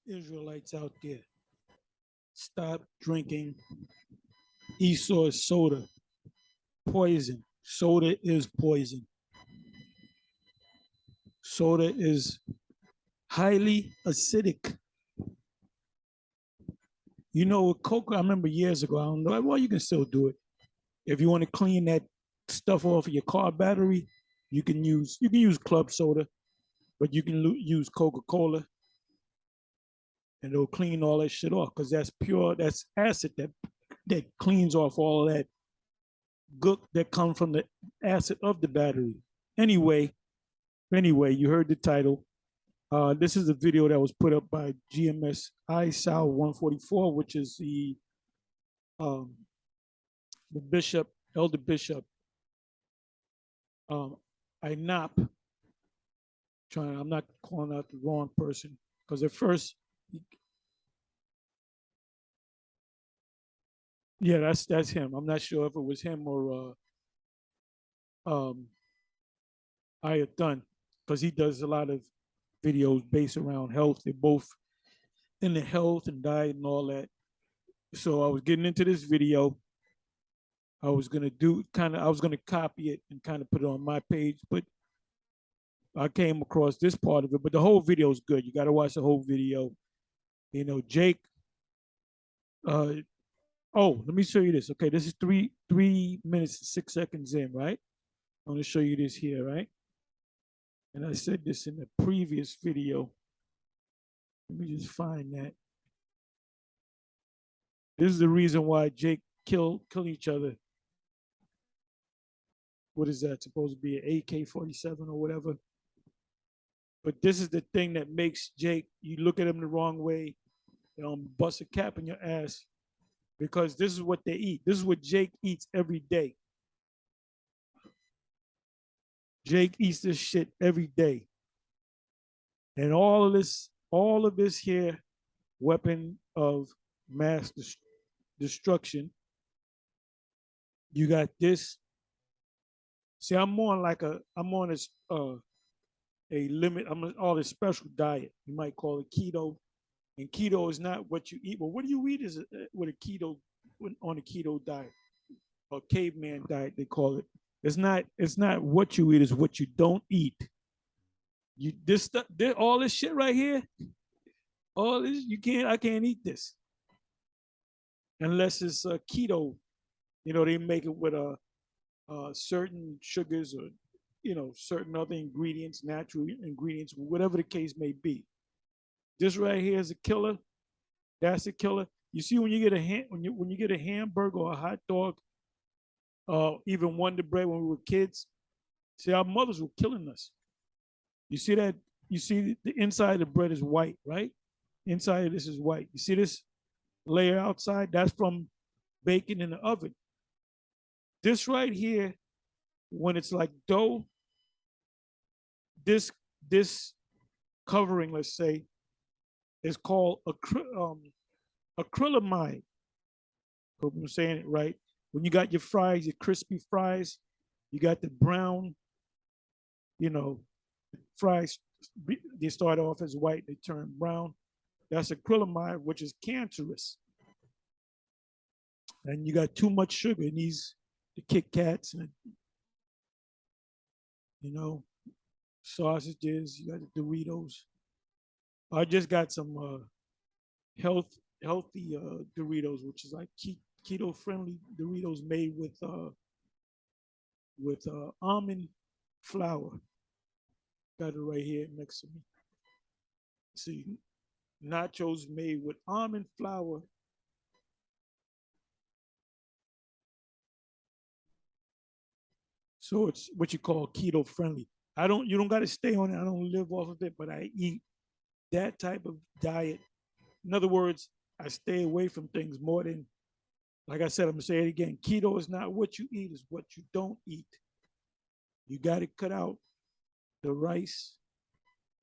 Israelites out there, stop drinking Esau's soda. Poison. Soda is poison. Soda is highly acidic. You know, with Coke, I remember years ago, I don't know, well, you can still do it. If you want to clean that stuff off of your car battery, you can use club soda, but you can use Coca-Cola and it'll clean all that shit off because that's acid that cleans off all of that gook that comes from the acid of the battery. Anyway, anyway, you heard the title. This is a video that was put up by GMS ISAL 144, which is um, the bishop, elder bishop, INAP. I'm not calling out the wrong person because at first, yeah, that's him. I'm not sure if it was him or Ayathan, because he does a lot of videos based around health. They're both in the health and diet and all that. So I was getting into this video. I was gonna copy it and kind of put it on my page, but I came across this part of it. But the whole video is good. You got to watch the whole video. You know, Jake. Uh, oh, let me show you this. Okay, this is three minutes and 6 seconds in, right? I'm gonna show you this here, right? And I said this in the previous video. Let me just find that. This is the reason why Jake kill each other. What is that supposed to be, an AK-47 or whatever? But this is the thing that makes Jake, you look at him the wrong way, bust a cap in your ass, because this is what they eat. This is what Jake eats every day. Jake eats this shit every day. And all of this here, weapon of mass destruction. You got this. See, I'm on this a limit. I'm on all this special diet. You might call it keto, and keto is not what you eat. Well, what do you eat is with a keto on a keto diet or caveman diet they call it. It's not what you eat, it's what you don't eat. You this stuff, all this shit right here, all this I can't eat this unless it's keto. You know, they make it with certain sugars or certain other ingredients, natural ingredients, whatever the case may be. This right here is a killer. That's a killer. You see, when you get when you get a hamburger or a hot dog, even Wonder Bread when we were kids, see, our mothers were killing us. You see that? You see the inside of the bread is white, right? Inside of this is white. You see this layer outside? That's from baking in the oven. This right here, when it's like dough, this covering, let's say, is called acrylamide. Hope I'm saying it right. When you got your fries, your crispy fries, you got the brown, you know, fries. They start off as white, they turn brown. That's acrylamide, which is cancerous. And you got too much sugar in the Kit Kats and sausages. You got the Doritos. I just got some healthy Doritos, which is like keto friendly Doritos made with almond flour. Got it right here next to me. See, nachos made with almond flour. So it's what you call keto friendly. You don't got to stay on it. I don't live off of it, but I eat that type of diet. In other words, I stay away from things more than, like I said, I'm gonna say it again. Keto is not what you eat, it's what you don't eat. You got to cut out the rice.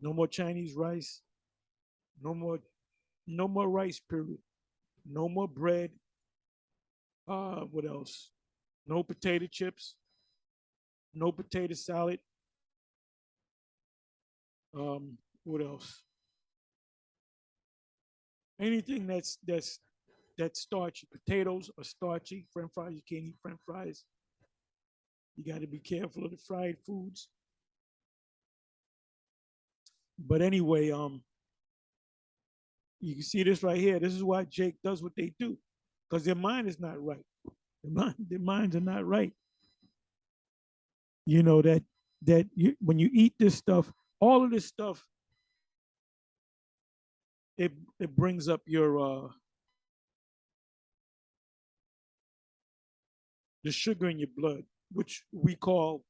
No more Chinese rice. No more rice, period. No more bread. What else? No potato chips. No potato salad. What else? Anything that's starchy. Potatoes are starchy. French fries, you can't eat French fries. You got to be careful of the fried foods. But anyway, you can see this right here. This is why Jake does what they do, because their mind is not right. Their minds are not right. You know that when you eat this stuff, all of this stuff, it brings up your the sugar in your blood, which we call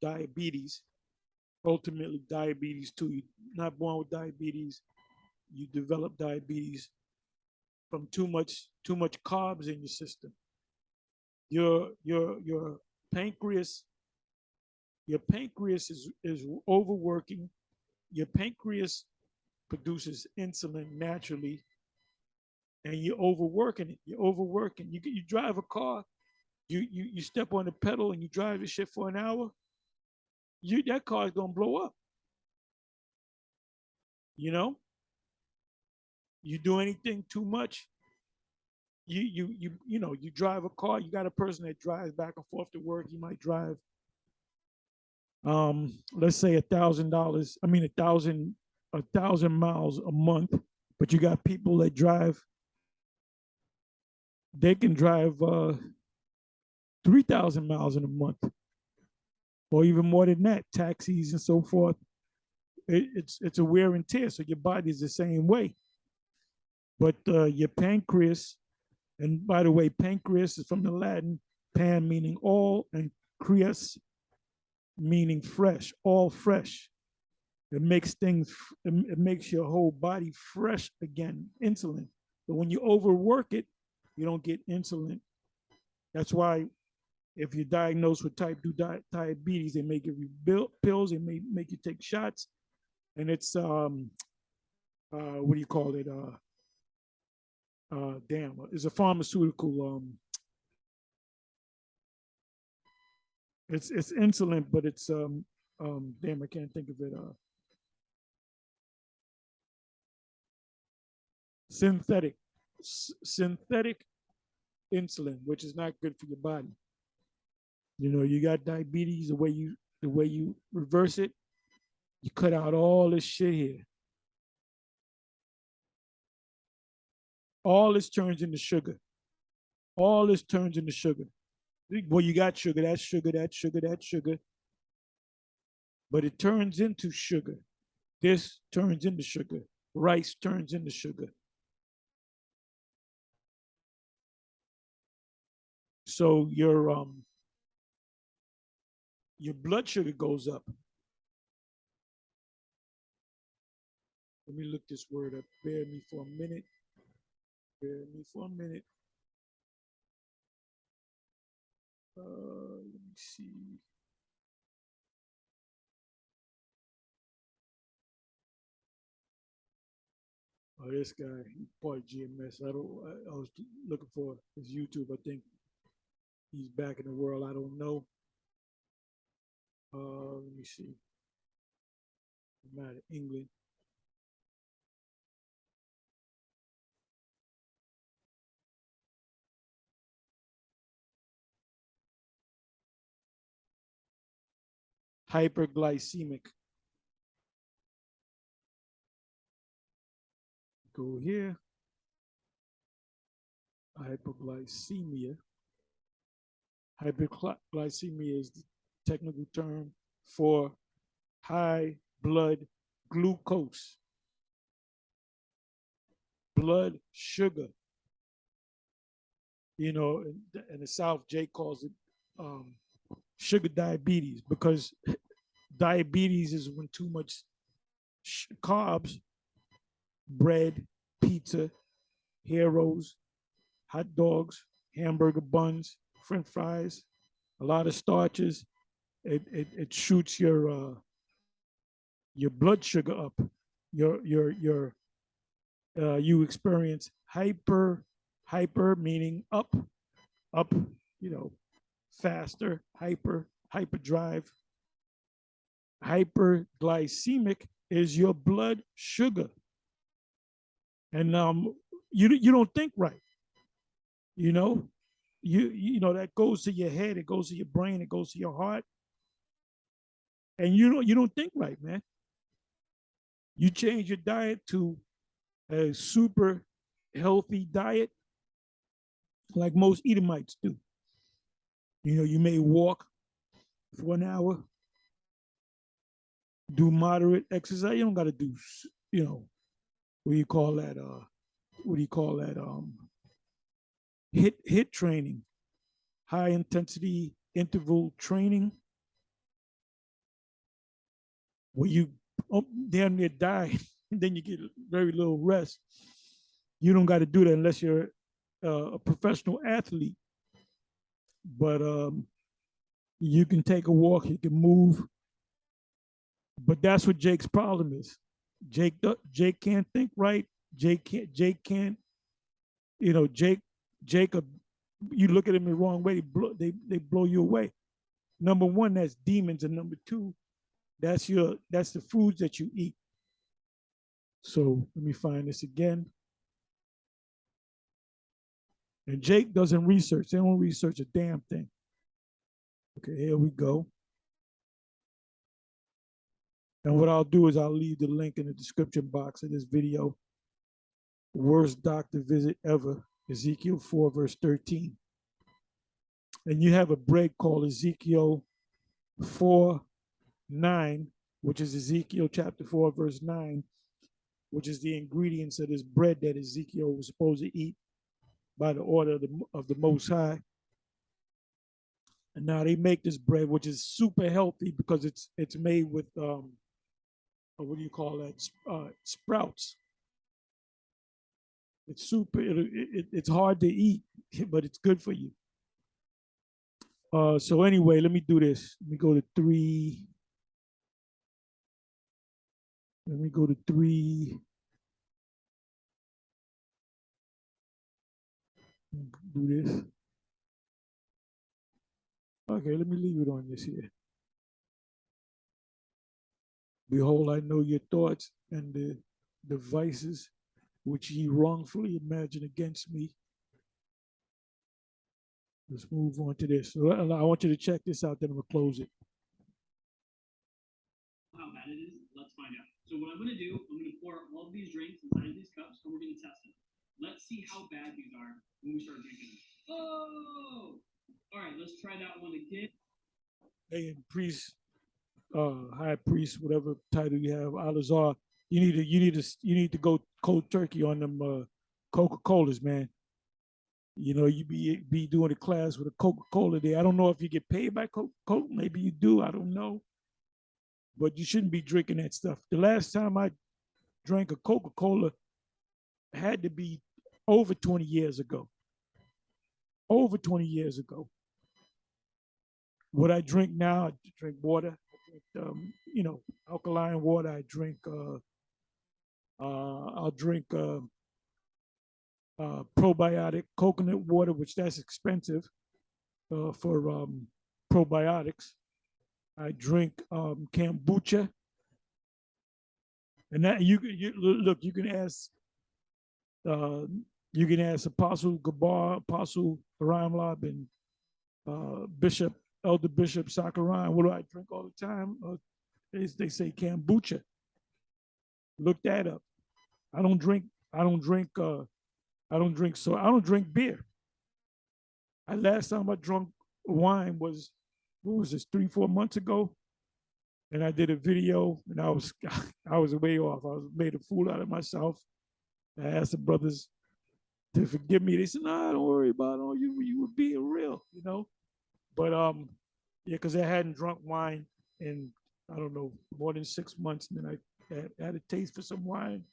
diabetes. Ultimately, diabetes too. You're not born with diabetes. You develop diabetes from too much carbs in your system. Your pancreas your pancreas is overworking. Your pancreas produces insulin naturally, and you're overworking it. You're overworking. You drive a car, you step on the pedal and you drive the shit for an hour. That car is gonna blow up. You know, you do anything too much. You drive a car. You got a person that drives back and forth to work. You might drive, let's say $1,000. I mean, a thousand miles a month. But you got people that drive. They can drive 3,000 miles in a month, or even more than that. Taxis and so forth. It's a wear and tear. So your body is the same way. But your pancreas, and by the way, pancreas is from the Latin pan meaning all, and creas meaning fresh, all fresh. It makes things, it makes your whole body fresh again, insulin. But when you overwork it, you don't get insulin. That's why if you're diagnosed with type 2 diabetes, they may give you pills, they may make you take shots, and it's, what do you call it? It's a pharmaceutical. It's insulin, but it's damn, I can't think of it. Synthetic, synthetic insulin, which is not good for your body. You got diabetes. The way you reverse it, you cut out all this shit here. All this turns into sugar. All this turns into sugar. Well, you got sugar. That's sugar. That's sugar. That's sugar. But it turns into sugar. This turns into sugar. Rice turns into sugar. So your blood sugar goes up. Let me look this word up. Bear me for a minute. Bear me for a minute. Let me see. Oh, this guy, he's part of GMS. I was looking for his YouTube. I think he's back in the world. I don't know. Let me see. I'm out of England. Hyperglycemic. Go here. Hyperglycemia. Hyperglycemia is the technical term for high blood glucose, blood sugar. In the South, Jay calls it sugar diabetes, because diabetes is when too much carbs, bread, pizza, heroes, hot dogs, hamburger buns, French fries, a lot of starches. It shoots your blood sugar up. Your you experience hyper meaning up, faster, hyperdrive. Hyperglycemic is your blood sugar. and you don't think right. You know, you know that goes to your head, it goes to your brain, it goes to your heart, and you don't think right, man. You change your diet to a super healthy diet, like most Edomites do. You know, you may walk for an hour, do moderate exercise. You don't got to do, you know, what do you call that? What do you call that? Hit training, high intensity interval training, where you damn near die, and then you get very little rest. You don't got to do that unless you're a professional athlete. But you can take a walk, you can move. But that's what Jake's problem is. Jake can't think right. Jake can't, you know, Jacob, you look at him the wrong way, they blow you away. Number one, that's demons, and number two, that's the foods that you eat. So let me find this again. And Jake doesn't research. They don't research a damn thing. Okay, here we go. And what I'll do is I'll leave the link in the description box of this video. Worst doctor visit ever, Ezekiel 4, verse 13. And you have a bread called Ezekiel 4, 9, which is Ezekiel chapter 4, verse 9, which is the ingredients of this bread that Ezekiel was supposed to eat by the order of the Most High. And now they make this bread, which is super healthy because it's made with what do you call that? Sprouts. It's super. It's hard to eat, but it's good for you. So anyway, let me do this. Let me go to 3. Let me go to 3. Do this. Okay, let me leave it on this here. Behold, I know your thoughts and the devices which ye wrongfully imagine against me. Let's move on to this. So I want you to check this out, then we'll close it. How bad it is, let's find out. So what I'm going to do, I'm going to pour all of these drinks inside of these cups, and we're going to test them. Let's see how bad these are when we start drinking them. Oh! All right, let's try that one again. Hey, priest, high priest, whatever title you have, Alazar, you need to go cold turkey on them Coca-Colas, man. You know, you be doing a class with a Coca-Cola there. I don't know if you get paid by Coca-Cola. Maybe you do. I don't know. But you shouldn't be drinking that stuff. The last time I drank a Coca-Cola had to be over 20 years ago. Over 20 years ago. What I drink now, I drink water. I drink, you know, alkaline water. I drink. I'll drink probiotic coconut water, which that's expensive for probiotics. I drink kombucha, and that you look. You can ask Apostle Gabar, Apostle Ramlab, and Bishop Elder Bishop Sakarian. What do I drink all the time? They say kombucha. Look that up. I don't drink. I don't drink. I don't drink. So I don't drink beer. Last time I drank wine was, what was this, 3-4 months ago, and I did a video, and I was I was way off. I was made a fool out of myself. I asked the brothers to forgive me. They said, "No, don't worry about it. You were being real, you know." But yeah, because I hadn't drunk wine in, I don't know, more than 6 months, and then I had a taste for some wine,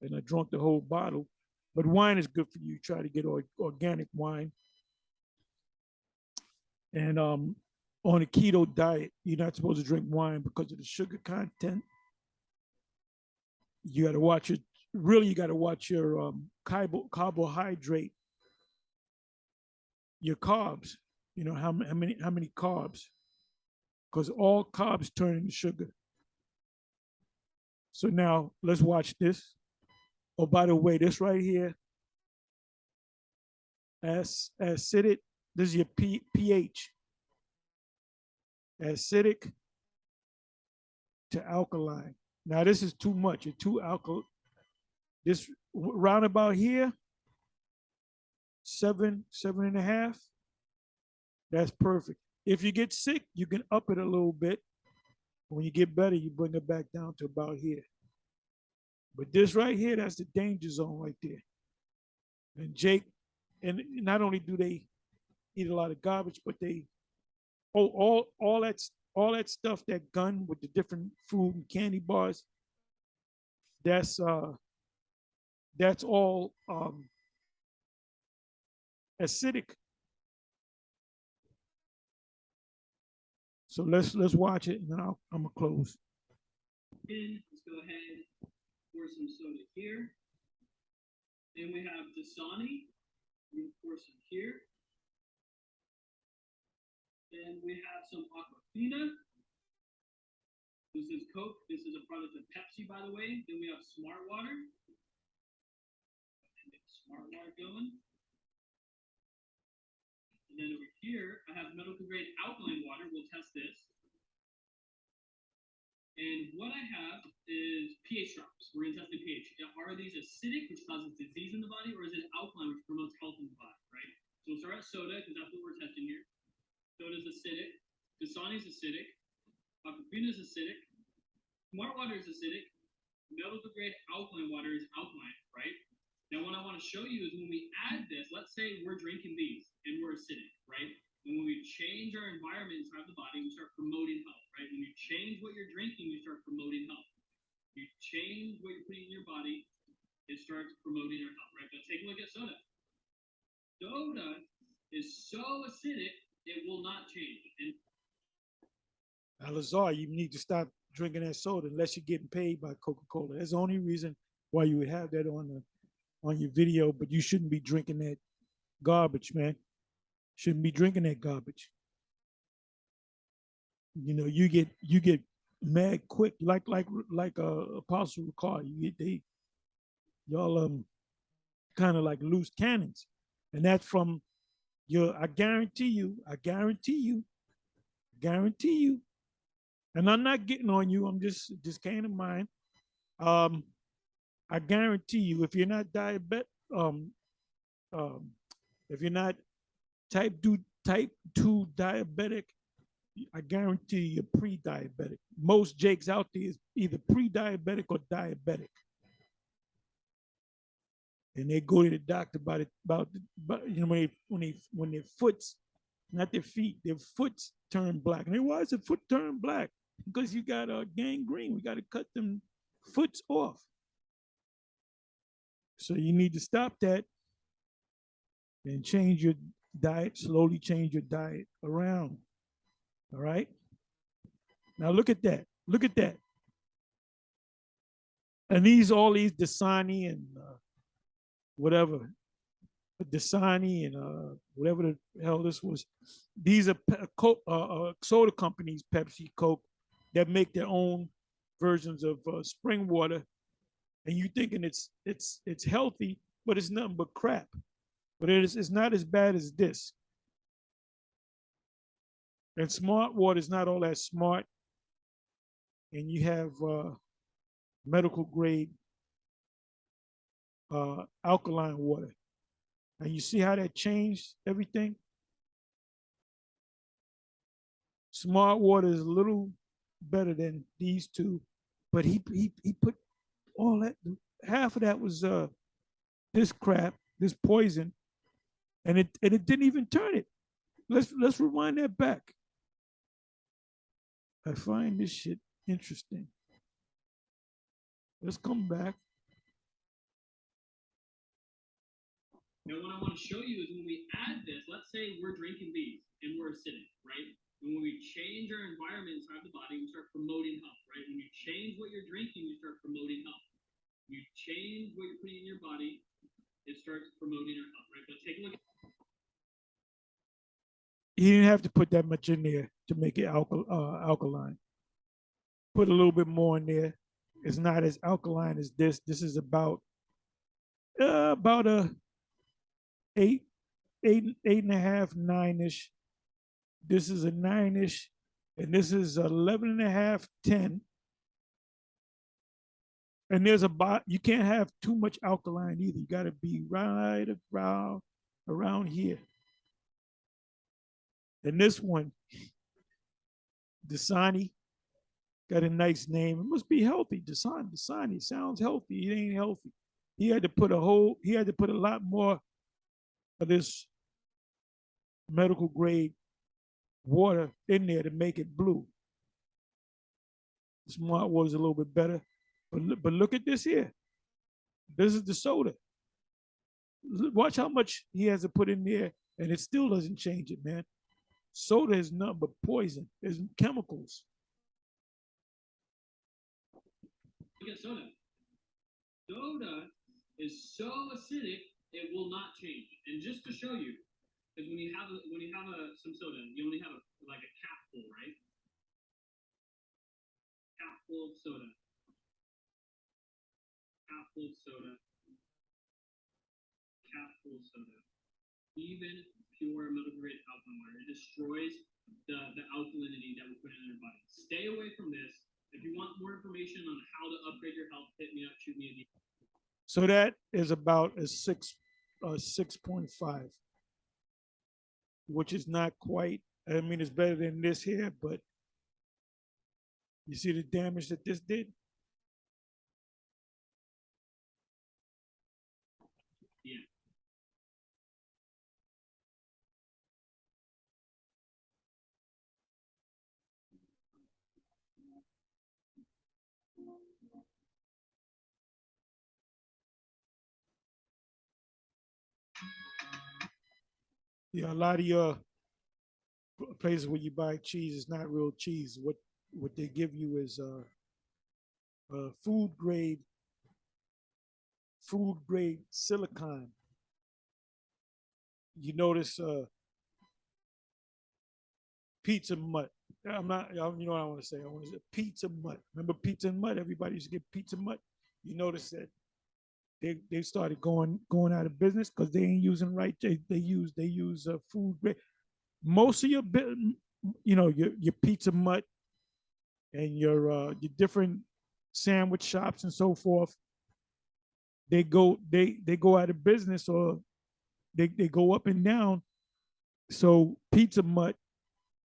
and I drank the whole bottle. But wine is good for you. Try to get organic wine. And on a keto diet, you're not supposed to drink wine because of the sugar content. You got to watch it. Really, you got to watch your carbohydrate, your carbs. You know how many carbs, because all carbs turn into sugar. So now let's watch this. Oh, by the way, this right here, acidic, this is your pH. Acidic to alkaline. Now this is too much. It's too alkaline. This roundabout here, 7.5. That's perfect. If you get sick, you can up it a little bit. When you get better, you bring it back down to about here. But this right here, that's the danger zone right there. And Jake, and not only do they eat a lot of garbage, but they all that stuff, that gun with the different food and candy bars, that's all acidic. So let's watch it, and then I'm gonna close. Let's go ahead, pour some soda here. Then we have Dasani. We pour some here. Then we have some Aquafina. This is Coke. This is a product of Pepsi, by the way. Then we have Smart Water. Get Smart Water going. And then over here, I have medical grade alkaline water. We'll test this. And what I have is pH drops. We're going to test the pH. Are these acidic, which causes disease in the body, or is it alkaline, which promotes health in the body, right? So we'll start at soda, because that's what we're testing here. Soda is acidic. Dasani is acidic. Aquafina is acidic. Smart water is acidic. Medical grade alkaline water is alkaline, right? Now, what I want to show you is when we add this, let's say we're drinking these and we're acidic, right? And when we change our environment inside the body, we start promoting health, right? When you change what you're drinking, you start promoting health. You change what you're putting in your body, it starts promoting your health, right? But take a look at soda. Soda is so acidic, it will not change. And now, Lazar, you need to stop drinking that soda unless you're getting paid by Coca-Cola. That's the only reason why you would have that on your video, but you shouldn't be drinking that garbage, man. Shouldn't be drinking that garbage. You know, you get mad quick, like Apostle Ricard. Y'all kind of like loose cannons, and that's from your. I guarantee you, and I'm not getting on you. I'm just came to mind. I guarantee you, if you're not diabetic, if you're not type 2 diabetic, I guarantee you're pre-diabetic. Most Jakes out there is either pre-diabetic or diabetic, and they go to the doctor about you know, when their foot's, not their feet, their foot's turn black. And they, why is the foot turn black? Because you got gangrene. We got to cut them foots off. So you need to stop that and change your diet, slowly change your diet around. All right. Now look at that. Look at that. And all these Dasani and whatever, Dasani and whatever the hell this was. These are soda companies, Pepsi, Coke, that make their own versions of spring water, and you thinking it's healthy, but it's nothing but crap. But it's not as bad as this. And Smart water is not all that smart. And you have medical grade alkaline water. And you see how that changed everything? Smart water is a little better than these two, but he put all that, half of that was this crap, this poison, and it didn't even turn it. Let's rewind that back. I find this shit interesting. Let's come back. Now, what I want to show you is when we add this, let's say we're drinking these and we're acidic, right? And when we change our environment inside the body, we start promoting health, right? When you change what you're drinking, you start promoting health. When you change what you're putting in your body, it starts promoting your health, right? But take a look. He didn't have to put that much in there to make it alkaline. Put a little bit more in there. It's not as alkaline as this. This is about About a eight, 8.5, 9-ish. This is a 9-ish, and this is 11.5, 10. And there's about, you can't have too much alkaline either. You got to be right around here. And this one, Dasani, got a nice name. It must be healthy. Dasani sounds healthy. It ain't healthy. He had to put a lot more of this medical grade water in there to make it blue. Smart water is a little bit better. But look at this here. This is the soda. Watch how much he has to put in there, and it still doesn't change it, man. Soda is nothing but poison. There's chemicals. Look at soda. Soda is so acidic it will not change. And just to show you, because when you have some soda, you only have like a cap full, right? Cap full of soda. Cap full of soda. Cap full of soda. Even pure medical grade alkaline water, it destroys the alkalinity that we put in our body. Stay away from this. If you want more information on how to upgrade your health, hit me up, shoot me an email. So that is about a 6.5, which is not quite. I mean, it's better than this here, but you see the damage that this did? Yeah. Yeah, a lot of your places where you buy cheese is not real cheese. What they give you is food grade silicon. You notice pizza mutt. I'm not. You know what I want to say? I want to say pizza mutt. Remember pizza and mutt? Everybody used to get pizza mutt. You notice that they started going out of business because they ain't using right. They use food grade. Most of your your pizza mutt and your different sandwich shops and so forth, they go out of business, or they go up and down. So pizza mutt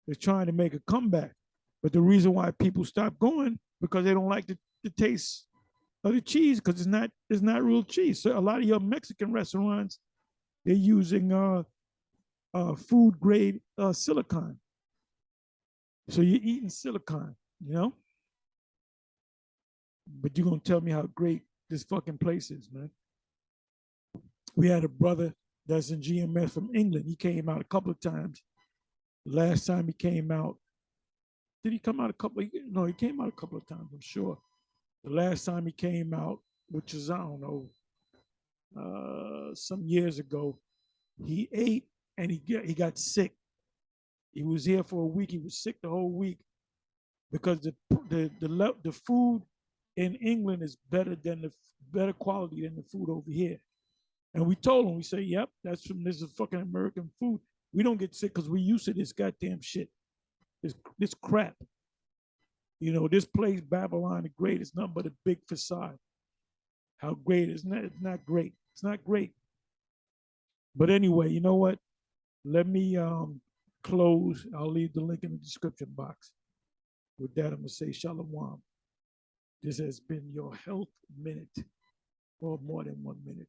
is trying to make a comeback, but the reason why people stop going because they don't like the taste of the cheese, because it's not real cheese. So a lot of your Mexican restaurants, they're using food grade silicon. So you're eating silicon, you know. But you're gonna tell me how great this fucking place is, man. We had a brother that's in GMS from England. He came out a couple of times. Last time he came out, did he come out a couple? No, he came out a couple of times, I'm sure. The last time he came out, which is, I don't know, some years ago, he ate and he got sick. He was here for a week. He was sick the whole week because the food in England is better quality than the food over here. And we told him, we say, yep, this is fucking American food. We don't get sick because we used to this goddamn shit. This crap. You know, this place, Babylon the Great, is nothing but a big facade. How great is not? It's not great. It's not great. But anyway, you know what? Let me close. I'll leave the link in the description box. With that, I'm gonna say shalom. This has been your health minute, or more than 1 minute.